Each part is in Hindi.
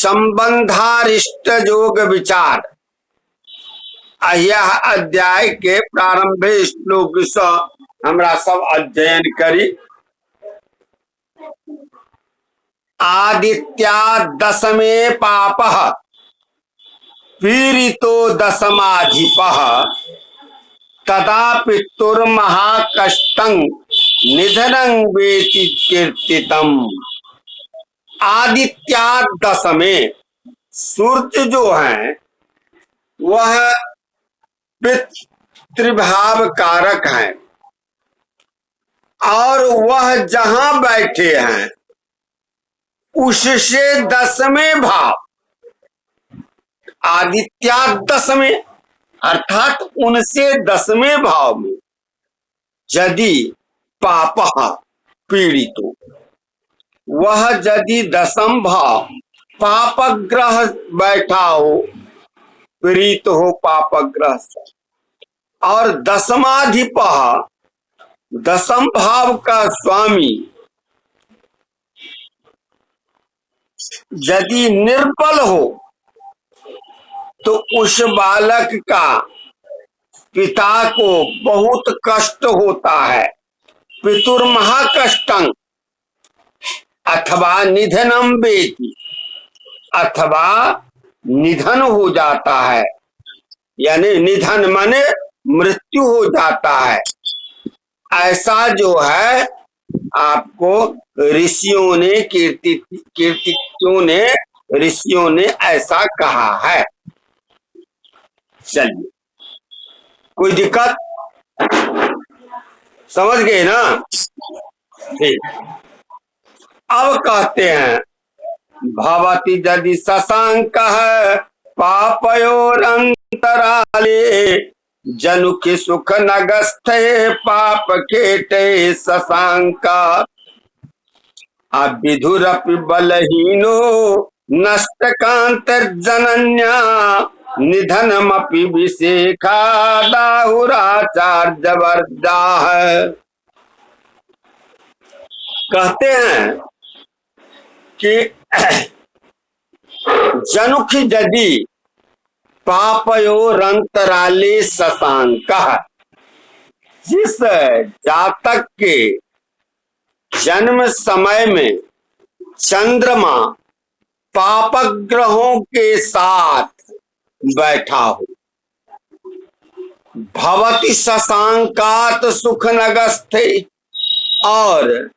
संबंधारिष्ट योग विचार। यह अध्याय के प्रारंभ श्लोक से हमरा सब अध्ययन करी। आदित्या दशमे पापः पीड़ितो दशमाधिपः तदा पितुर्महाकष्टं निधनं वेति कीर्तितम्। आदित्या दशमे, सूर्य जो है वह पितृभाव कारक है और वह जहां बैठे हैं उससे दसवें भाव, आदित्या दसवें अर्थात उनसे दसवें भाव में यदि पापः पीड़ितो, वह यदि दसम भाव पापग्रह बैठा हो, पीड़ित हो पापग्रह से, और दसमाधिपः दसम भाव का स्वामी यदि निर्बल हो तो उस बालक का पिता को बहुत कष्ट होता है। पितुर्महाकष्टं अथवा निधनम वेति, अथवा निधन हो जाता है, यानी निधन माने मृत्यु हो जाता है। ऐसा जो है आपको ऋषियों ने ऋषियों ने ऐसा कहा है। चलिए, कोई दिक्कत समझ गए ना? ठीक। अब कहते हैं भवति यदि शशांकः पापयोरंतराले जनुखि सुख नगस्थे पाप केटे शशांका अविधुरपि बलहीनो नष्टकांतर्जनन्या निधनमपि विशेखा दाहुराचार्यवर्दाः। कहते हैं कि जनुख यदि पापयोरंतराले शशांकः, जिस जातक के जन्म समय में चंद्रमा पापग्रहों के साथ बैठा हो, भवति शशांकात सुख नगस्थे, और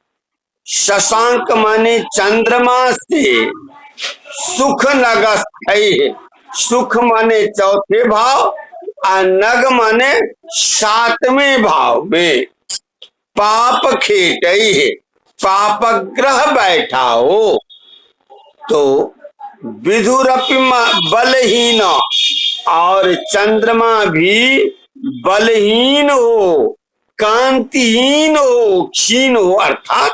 शशांक माने चंद्रमा से सुख नगस्थे, सुख माने चौथे भाव और नग माने सातवें भाव में पाप खेटई है, पापग्रह बैठा हो तो विधुरपि बलहीन, और चंद्रमा भी बलहीन हो, कांतिहीन हो, क्षीण हो अर्थात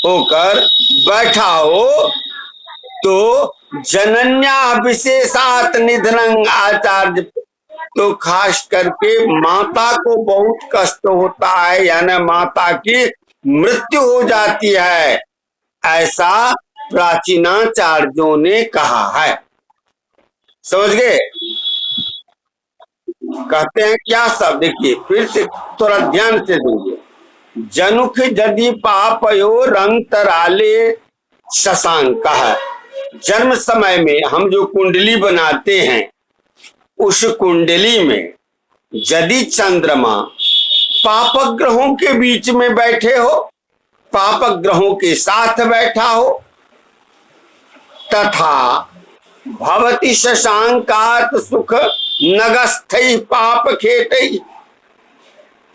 होकर बैठा हो, तो जनन्या विशेषात निधनं आचार्य, तो खास करके माता को बहुत कष्ट होता है, यानी माता की मृत्यु हो जाती है, ऐसा प्राचीनाचार्यों ने कहा है। समझ गए? कहते हैं क्या सब, देखिए फिर से थोड़ा ध्यान से देखिए। जनुख यदि पापयोरंतराले शशांकः, जन्म समय में हम जो कुंडली बनाते हैं उस कुंडली में यदि चंद्रमा पापग्रहों के बीच में बैठे हो, पापग्रहों के साथ बैठा हो, तथा भवति शशांकात सुख नगस्थै पाप खेटै,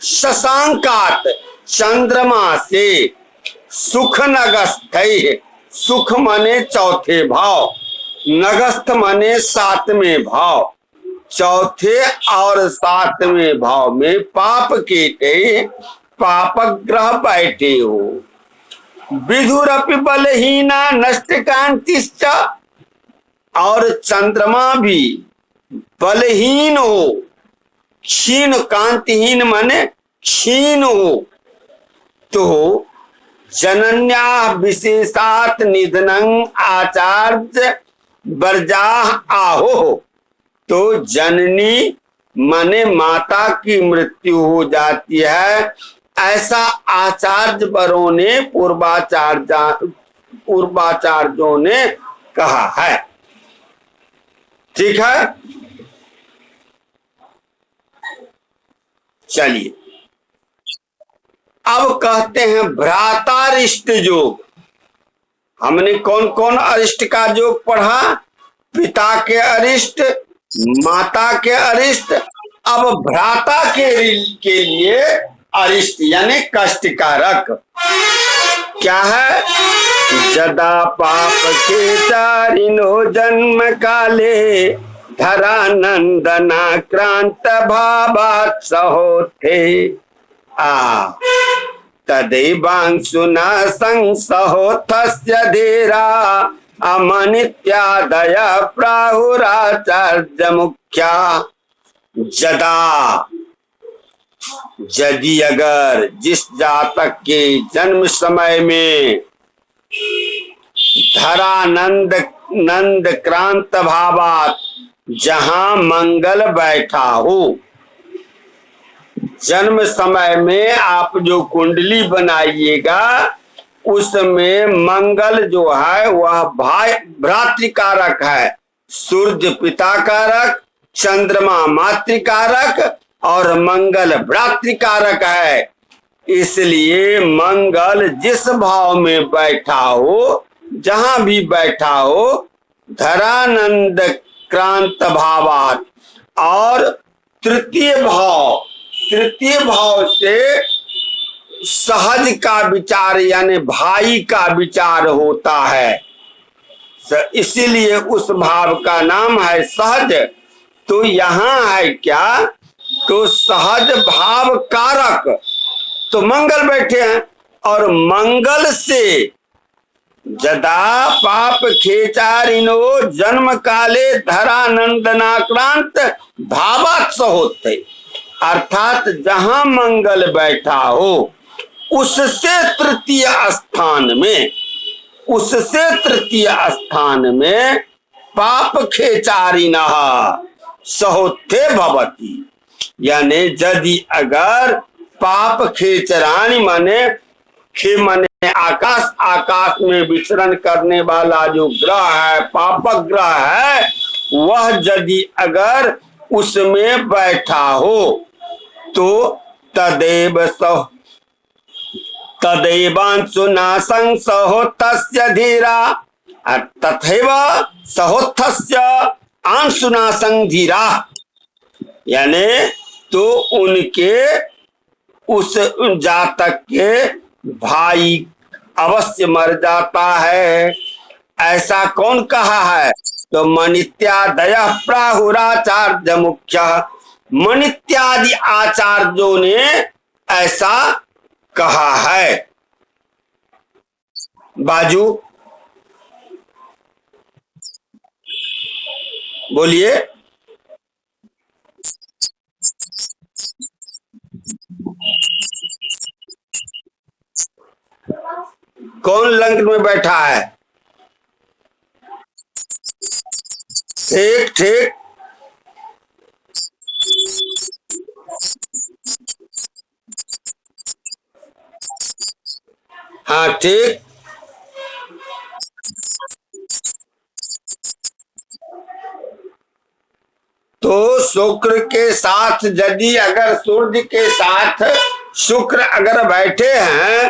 शशांकात चंद्रमा से सुख नगस्थै, सुख माने चौथे भाव, नगस्थ माने सातवें भाव, चौथे और सातवें भाव में पाप केटे पाप ग्रह बैठे हो, विधुरपि बलहीना नष्ट कांतिश्च, और चंद्रमा भी बलहीन हो, क्षीण, कांतिहीन माने क्षीण हो, तो जनन्या विशेषात निधनं आचार्य वर्जा आहो। तो जननी माने माता की मृत्यु हो जाती है, ऐसा आचार्य वरों ने पूर्वाचार्यों ने कहा है। ठीक है, चलिए अब कहते हैं भ्रातारिष्ट योग। हमने कौन कौन अरिष्ट का योग पढ़ा? पिता के अरिष्ट, माता के अरिष्ट। अब भ्राता के लिए अरिष्ट यानी कष्टकारक क्या है? जदा पाप के चारिनो जन्म काले धरानंदना क्रांत भावात सहोथे तदैवांशुना संसहोथस्य धीरा अमनित्यादय प्राहुराचार्य मुख्या। जदा यदि अगर जिस जातक के जन्म समय में धरानंद नंद क्रांत भावात जहां मंगल बैठा हो, जन्म समय में आप जो कुंडली बनाइएगा उसमें मंगल जो है वह भ्रातृकारक है। सूर्य पिता कारक, चंद्रमा मातृकारक और मंगल भ्रातृकारक है। इसलिए मंगल जिस भाव में बैठा हो, जहां भी बैठा हो, धरानंद क्रांत भावात और तृतीय भाव से सहज का विचार यानी भाई का विचार होता है, इसीलिए उस भाव का नाम है सहज। तो यहाँ है क्या? तो सहज भाव कारक तो मंगल बैठे हैं, और मंगल से जदा पाप खेचारिनो जन्म काले धरानंदनाक्रांत भावात्स होते, अर्थात जहां मंगल बैठा हो उससे तृतीय स्थान में पाप खेचारिनः सहोत्थे भवति। यानी यदि अगर पाप खेचरानी माने आकाश में विचरण करने वाला जो ग्रह है, पापक ग्रह है, वह यदि अगर उसमें बैठा हो तो तदैवांशुना संसहोतस्य धीरा तथैव सहोत्थस्य अंशुना संधीरा। यानी तो उनके उस जातक के भाई अवश्य मर जाता है। ऐसा कौन कहा है? तो मनित्यादय प्राहुराचार्य मुख्य, मनित्यादि आचार्यों ने ऐसा कहा है। बाजू बोलिए। कौन लंक में बैठा है? ठीक ठीक, हाँ ठीक। तो शुक्र के साथ यदि अगर सूर्य के साथ शुक्र अगर बैठे हैं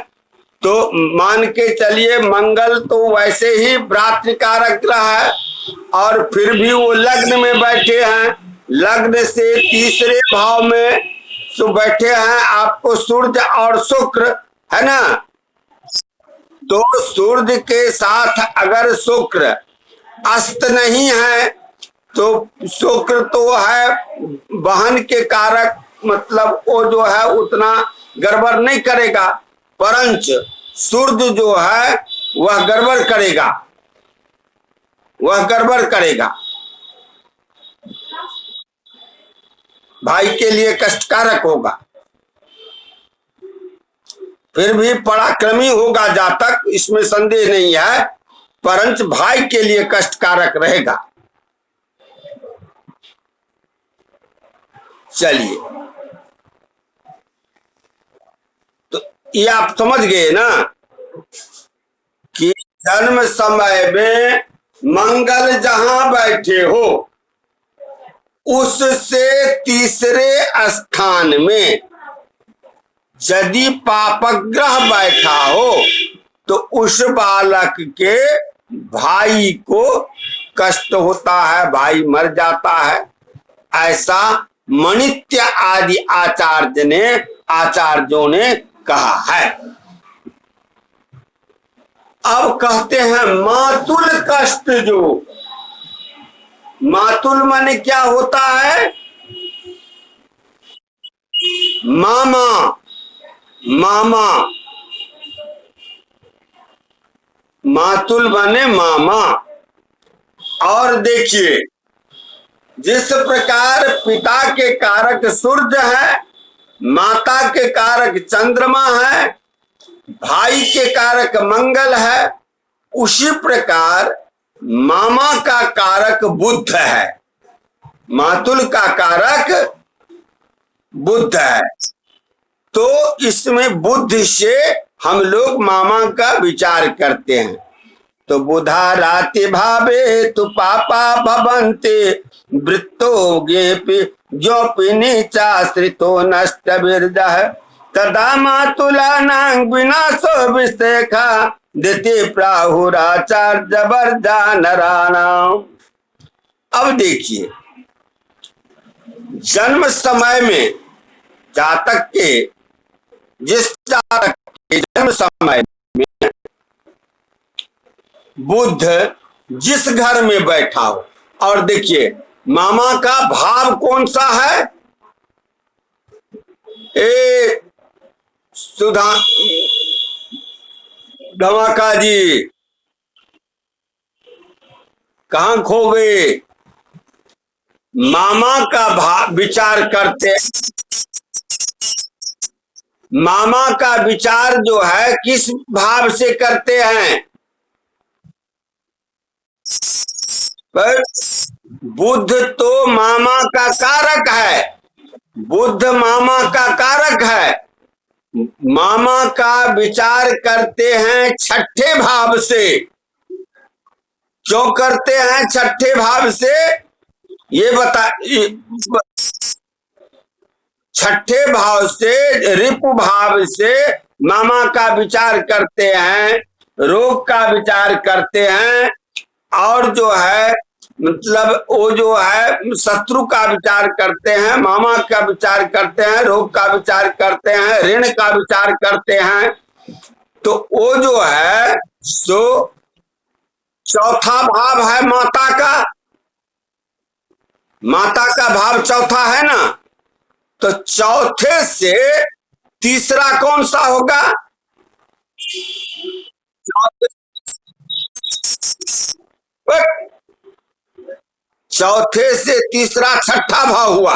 तो मान के चलिए मंगल तो वैसे ही भ्रातृकारक ग्रह है, और फिर भी वो लग्न में बैठे हैं, लग्न से तीसरे भाव में तो बैठे हैं आपको सूर्य और शुक्र, है ना। तो सूर्य के साथ अगर शुक्र अस्त नहीं है तो शुक्र तो है बहन के कारक, मतलब वो जो है उतना गड़बड़ नहीं करेगा, परंच सूर्य जो है वह गड़बड़ करेगा, भाई के लिए कष्टकारक होगा। फिर भी पराक्रमी होगा जातक, इसमें संदेह नहीं है, परंतु भाई के लिए कष्टकारक रहेगा। चलिए, तो ये आप समझ गए ना कि जन्म समय में मंगल जहां बैठे हो उससे तीसरे स्थान में यदि पापग्रह बैठा हो तो उस बालक के भाई को कष्ट होता है, भाई मर जाता है। ऐसा मणित्य आदि आचार्यों ने कहा है। अब कहते हैं मातुल कष्ट, जो मातुल माने क्या होता है? मामा, मामा, मातुल माने मामा। और देखिए, जिस प्रकार पिता के कारक सूर्य है, माता के कारक चंद्रमा है, भाई के कारक मंगल है, उसी प्रकार मामा का कारक बुध है, मातुल का कारक बुध है। तो इसमें बुद्ध से हम लोग मामा का विचार करते हैं। तो बुधा राति भावे तु पापा भवन्ते वृत्तो गेपि जोपि नीचाश्रितो नष्ट विरजः तदा मातुलानां विनाशो विस्तेखा दिति प्राहुराचार्य वर्जा नराणाम। अब देखिए, जन्म समय में जातक के, जिस जातक के जन्म समय में बुध जिस घर में बैठा हो, और देखिए मामा का भाव कौन सा है? ए सुधा धमाका जी कहां खो गए? मामा का भाव विचार करते, मामा का विचार जो है किस भाव से करते हैं? पर बुध तो मामा का कारक है, बुध मामा का कारक है। मामा का विचार करते हैं छठे भाव से। क्यों करते हैं छठे भाव से? ये बता, छठे भाव से, रिपु भाव से मामा का विचार करते हैं, रोग का विचार करते हैं, और जो है मतलब वो जो है शत्रु का विचार करते हैं, मामा का विचार करते हैं, रोग का विचार करते हैं, ऋण का विचार करते हैं। तो वो जो है सो चौथा भाव है माता का, माता का भाव चौथा है ना। तो चौथे से तीसरा कौन सा होगा? चौथे से तीसरा छठा भाव हुआ।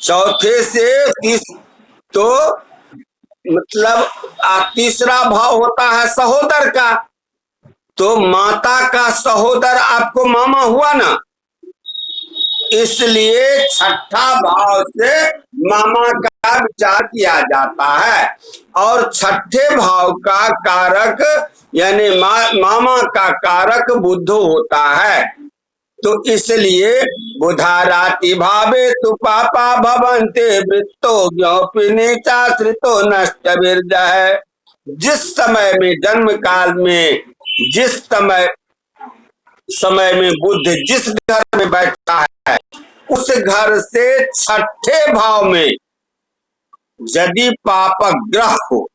चौथे से तो मतलब तीसरा भाव होता है सहोदर का। तो माता का सहोदर आपको मामा हुआ ना, इसलिए छठा भाव से मामा का विचार किया जाता है। और छठे भाव का कारक यानी मामा का कारक बुध होता है। तो इसलिए बुधाराति भावे तु पापा भवन्ते वृत्तो ज्ञोपि नीचाश्रितो नष्ट विरजः। जिस समय में जन्म काल में, जिस समय में बुध जिस घर में बैठा है, उस घर से छठे भाव में यदि पापक ग्रह हो,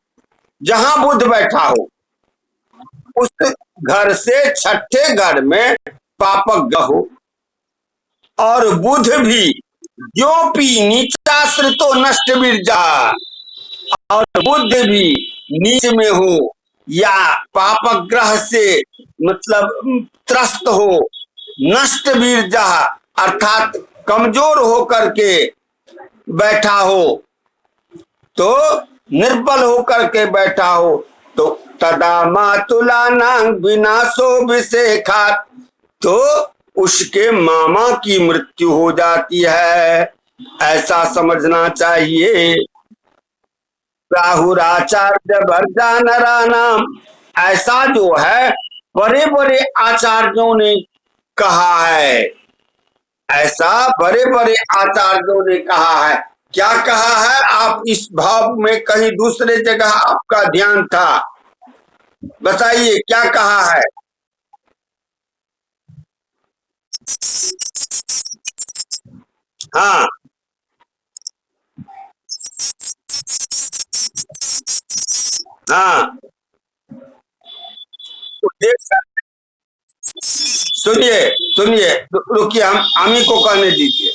जहां बुध बैठा हो उस घर से छठे घर में पापक ग्रह हो, और बुध भी ज्योपि नीचाश्रितो नष्ट विरजा, और बुध भी नीच में हो या पापक ग्रह से मतलब त्रस्त हो, नष्ट विरजा अर्थात कमजोर होकर के बैठा हो, तो निर्बल होकर के बैठा हो, तो तदा मातुलानां विनाशो विषेखात्, तो उसके मामा की मृत्यु हो जाती है, ऐसा समझना चाहिए। राहुराचार्य भरजा नरा नाम, ऐसा जो है बड़े बड़े आचार्यों ने कहा है, ऐसा बड़े बड़े आचार्यों ने कहा है। क्या कहा है? आप इस भाव में कहीं दूसरे जगह आपका ध्यान था, बताइए क्या कहा है? हाँ, हाँ, तो सुनिए, सुनिए, रुकिए, हम ही को कहने दीजिए।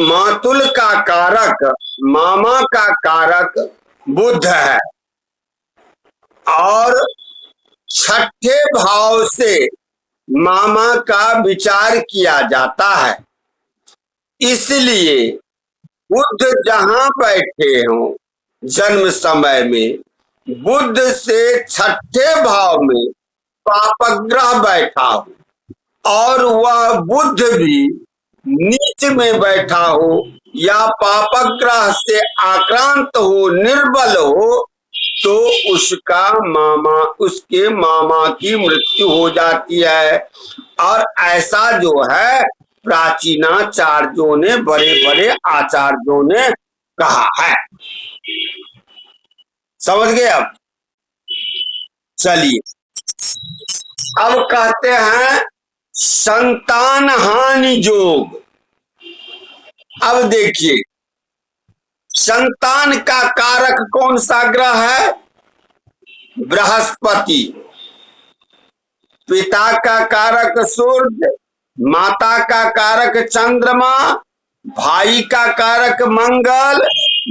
मातुल का कारक, मामा का कारक बुध है, और छठे भाव से मामा का विचार किया जाता है। इसलिए बुध जहां बैठे हों जन्म समय में, बुध से छठे भाव में पापग्रह बैठा हो, और वह बुध भी नीच में बैठा हो या पापग्रह से आक्रांत हो, निर्बल हो, तो उसका मामा, उसके मामा की मृत्यु हो जाती है। और ऐसा जो है प्राचीनाचार्यों ने, बड़े बड़े आचार्यों ने कहा है। समझ गए अब? चलिए, अब कहते हैं संतान हानि योग। अब देखिए, संतान का कारक कौन सा ग्रह है? बृहस्पति। पिता का कारक सूर्य, माता का कारक चंद्रमा, भाई का कारक मंगल,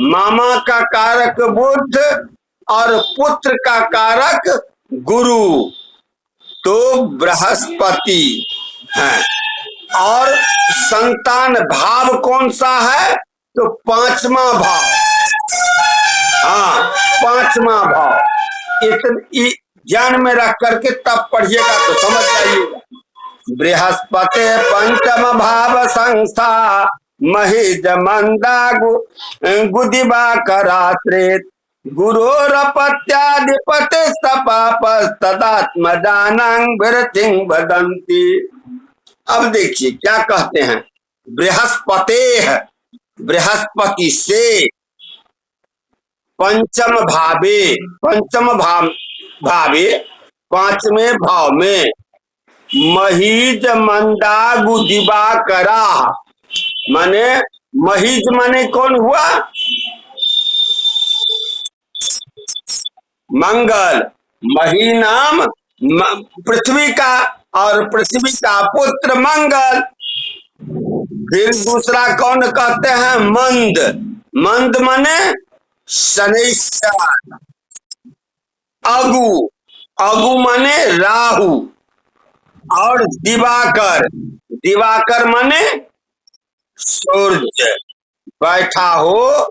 मामा का कारक बुध, और पुत्र का कारक गुरु, तो बृहस्पति है। और संतान भाव कौन सा है? तो पांचवा भाव। हाँ, पांचवा भाव। इतनी ध्यान में रख करके तब पढ़िएगा तो समझ जाइएगा। बृहस्पति पंचम भाव संस्था, महिज मंदा गुदिबा करात्रेत, गुरोरपत्याधिपति सपापस्तदात्मजानं विरतिं वदन्ति। अब देखिए क्या कहते हैं, बृहस्पति, बृहस्पति से पंचम भावे, पंचम भावे, पांचवें भाव में महीज मंदागु दिवाकरा, माने महीज माने कौन हुआ? मंगल। मही नाम पृथ्वी का, और पृथ्वी का पुत्र मंगल। फिर दूसरा कौन कहते हैं? मंद। मंद माने शनिश्चर। अगु, अगु माने राहु। और दिवाकर, दिवाकर माने सूर्य बैठा हो,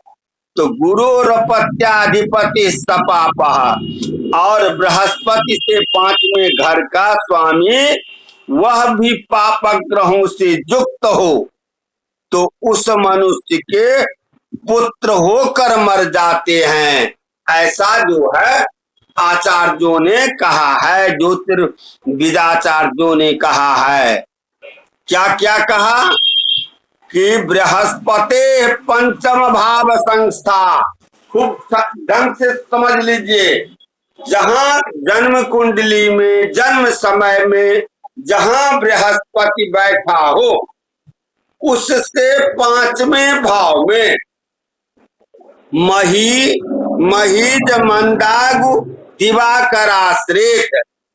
तो गुरु रपत्याधिपति सपापा, और बृहस्पति से पांचवें घर का स्वामी वह भी पाप ग्रहों से युक्त हो, तो उस मनुष्य के पुत्र होकर मर जाते हैं। ऐसा जो है आचार्यों ने कहा है, ज्योतिर्विदाचार्यों ने कहा है। क्या क्या कहा? कि बृहस्पति पंचम भाव संस्था, खूब ढंग से समझ लीजिए। जहां जन्म कुंडली में, जन्म समय में जहां बृहस्पति बैठा हो, उससे पांचवें भाव में महीज मंदागु दिवाकराश्रित,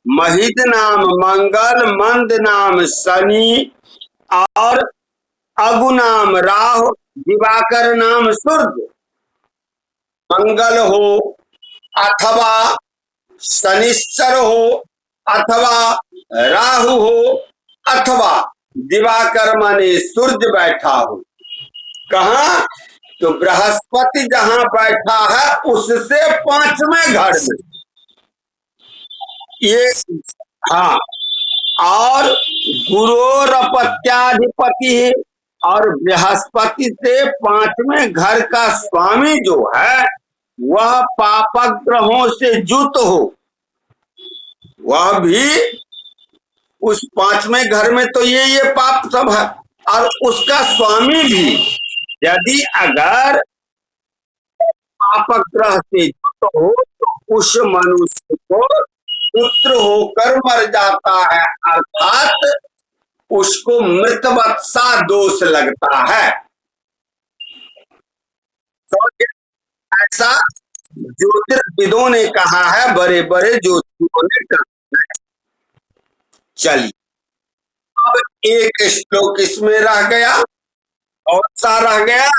महीज नाम मंगल, मंद नाम शनि, और अगु नाम राहु, दिवाकर नाम सूर्य, मंगल हो अथवा शनिश्चर हो, अथवा राहु हो, अथवा दिवाकर माने सूर्य बैठा हो। कहा? तो बृहस्पति जहां बैठा है उससे 5वें घर में ये। हाँ, और गुरोरपत्याधिपति है, और बृहस्पति से 5वें घर का स्वामी जो है वह पापक ग्रहों से युक्त हो, वह भी उस 5वें घर में तो ये पाप सब है, और उसका स्वामी भी यदि अगर पापक ग्रह से युक्त हो तो उस मनुष्य को पुत्र होकर मर जाता है, अर्थात उसको मृतवत्सा दोष लगता है। तो ऐसा ज्योतिर्विदों ने कहा है, बड़े बड़े ज्योतिषों ने कहा है। चलिए, अब एक श्लोक इसमें रह गया, और सा रह गया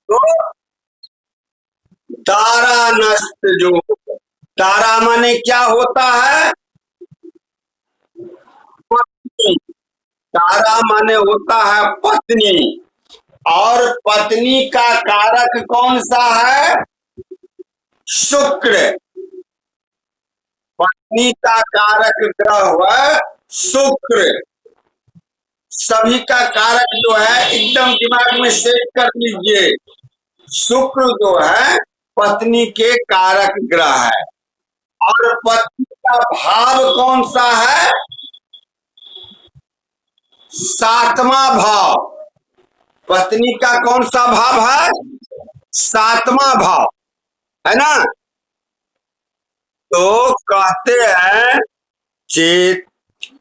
तो तारा नष्ट। जो तारा माने क्या होता है? पत्नी। तारा माने होता है पत्नी, और पत्नी का कारक कौन सा है? शुक्र। पत्नी का कारक ग्रह है शुक्र। सभी का कारक जो है एकदम दिमाग में सेट कर लीजिए, शुक्र जो है पत्नी के कारक ग्रह है। और पत्नी का भाव कौन सा है? 7वां भाव। पत्नी का कौन सा भाव है? 7वां भाव, है ना? तो कहते हैं चेत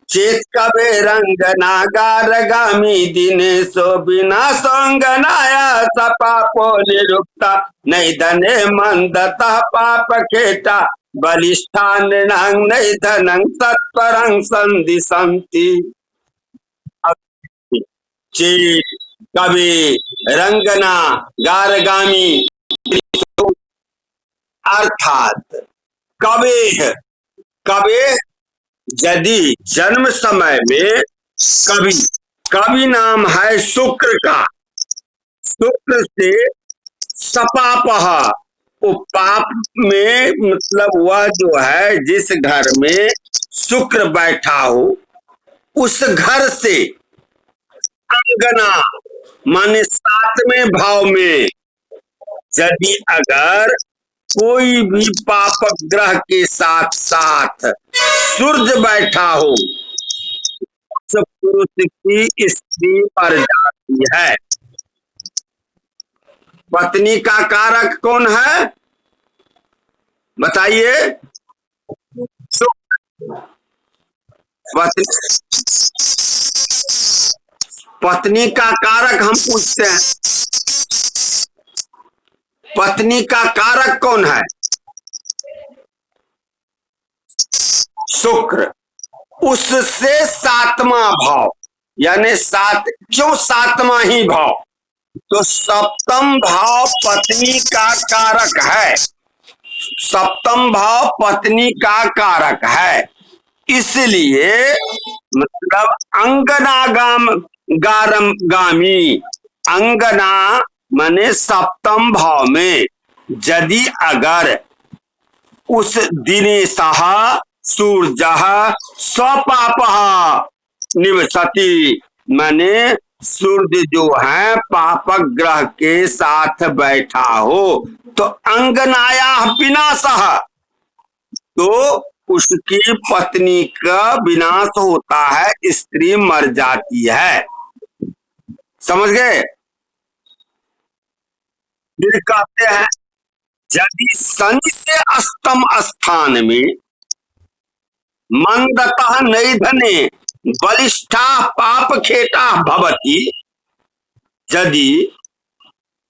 चेत कबे रंगना गारगामी दिनेशो बिना संगनाया सपापो निरुक्ता नहीं धने मंदता पाप खेटा बलिष्ठा नृणांग नहीं धनं सत्परं संधि संति। चेत कबे रंगना गारगामी, अर्थात कबे कबे यदि जन्म समय में कवि, कवि नाम है शुक्र का, शुक्र से सपापह, वो पाप में मतलब वह जो है जिस घर में शुक्र बैठा हो उस घर से अंगना माने 7वें भाव में यदि अगर कोई भी पापक ग्रह के साथ साथ सूर्य बैठा हो तो पुरुष की स्त्री मर जाती है। पत्नी का कारक कौन है बताइए? पत्नी, पत्नी का कारक हम पूछते हैं, पत्नी का कारक कौन है? शुक्र। उससे 7वां भाव, यानी 7, क्यों 7वां ही भाव? तो 7म भाव पत्नी का कारक है, 7म भाव पत्नी का कारक है, इसलिए मतलब अंगनागाम गारम गामी, अंगना माने 7म भाव में यदि अगर उस दिनेशः सूर्यः स्वपापः निवसति, माने सूर्य जो है पापक ग्रह के साथ बैठा हो तो अंगनाया विनाशः, तो उसकी पत्नी का विनाश होता है, स्त्री मर जाती है। समझ गए? फिर कहते हैं यदि शनि से अष्टम स्थान में मंदतः नैधने बलिष्ठा पाप खेटा भवति, यदि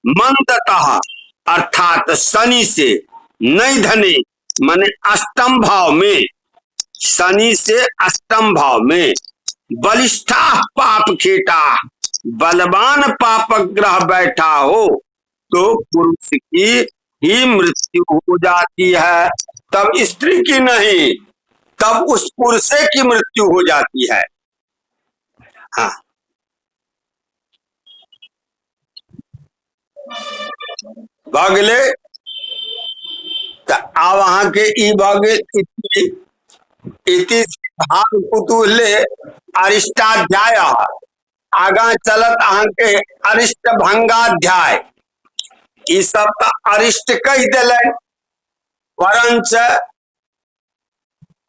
मंदतः अर्थात शनि से नैधने माने 8म भाव में, शनि से 8म भाव में बलिष्ठा पाप खेटा बलवान पापक ग्रह बैठा हो तो पुरुष की ही मृत्यु हो जाती है, तब स्त्री की नहीं। तब उस पुरुषे की मृत्यु हो जाती है। हाँ, भगले अब अहाँ के ई भगे इति सिद्धांत कुतूहले अरिष्टाध्याय। आगा चलत अहाँ के अरिष्ट भंगाध्याय। ई सब तो अरिष्ट कह दिले, परंच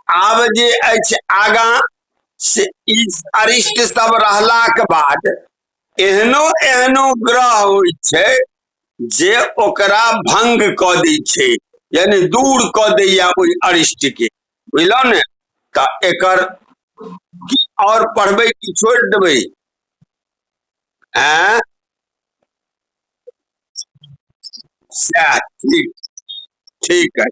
आब जे अछि आगा से ई अरिष्ट सब रहलाक बाद एहनो एहनो ग्रह होइ छै जे ओकरा भंग क दै छै, यानी दूर क दैया ओहि अरिष्ट के, बुझलौ ने। त एकर और पढ़बै कि छोड़ देबै? हैं? सैह, ठीक, ठीक है।